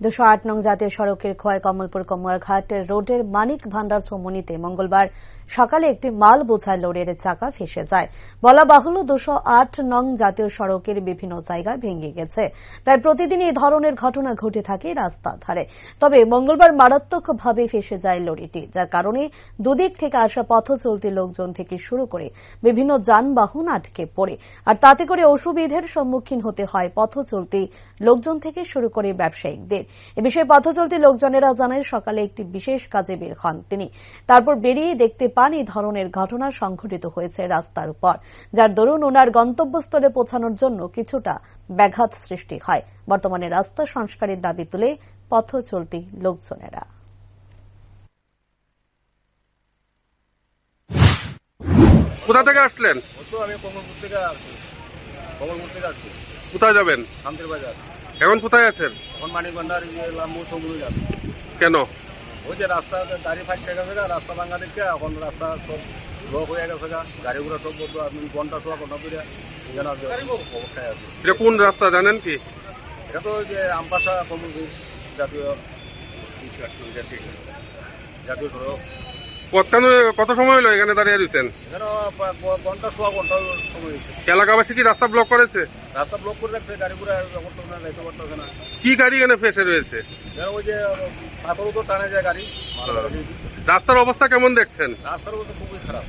208 নং জাতীয় সড়কের খোয়াই কমলপুর কমুয়ারঘাট রোডের মানিক ভান্ডার চৌমুনিতে মঙ্গলবার সকালে একটি মাল বোঝাই লরির চাকা ফেসে যায়। বলা বাহুল্য 208 নং জাতীয় সড়কের বিভিন্ন জায়গায় ভেঙে গেছে। প্রায় প্রতিদিন এই ধরনের ঘটনা ঘটে থাকে রাস্তার ধারে। তবে মঙ্গলবার মারাত্মকভাবে ফেসে যায় লরিটি, যার কারণে দুদিক থেকে আসা পথ চলতি লোকজন থেকে শুরু করে বিভিন্ন যানবাহন আটকে পড়ে, আর তাতে করে অসুবিধার সম্মুখীন হতে হয় পথ চলতি লোকজন থেকে শুরু করে ব্যবসায়িকদের। এ বিষয়ে পথ চলতি লোকজনেরা জানায় সকালে একটি বিশেষ কাজে বের হন তিনি, তারপর বেরিয়ে দেখতে পান এই ধরনের ঘটনা সংঘটিত হয়েছে রাস্তার উপর, যার দরুন ওনার গন্তব্যস্থলে পৌঁছানোর জন্য কিছুটা ব্যাঘাত সৃষ্টি হয়। বর্তমানে রাস্তা সংস্কারের দাবি তুলে পথ চলতি লোকজনেরা। কোথা থেকে আসলেন? আমি কমলপুর থেকে আসছি। কোথায় যাবেন? শান্তির বাজার। এখন কোথায় আছেন? এখন মানিক ভান্ডার যাচ্ছি। কেন? ওই যে রাস্তা গাড়ি ফাঁসে গেছে, রাস্তা ভাঙা দেখে এখন রাস্তা সব ব্লক হয়ে গেছে, গাড়িগুলো সব বলতো আপনি ঘন্টা শোয়া ঘন্টা করে অবস্থায় আছে। এটা কোন রাস্তা জানেন কি? এটা তো ওই যে আমপাশা কমলপুর জাতীয় সড়ক। কত সময় হলো এখানে দাঁড়িয়ে রয়েছেন? এখানে ঘন্টা শোয়া ঘন্টা সময় হয়েছে। এলাকাবাসী কি রাস্তা ব্লক করেছে? রাস্তা ব্লক করে রাখছে, গাড়িগুলো যাইতে পারতেছে না। কি গাড়ি এখানে ফেসে রয়েছে? ওই যে পাথর তো টানে যায় গাড়ি। রাস্তার অবস্থা কেমন দেখছেন? রাস্তার অবস্থা খুবই খারাপ।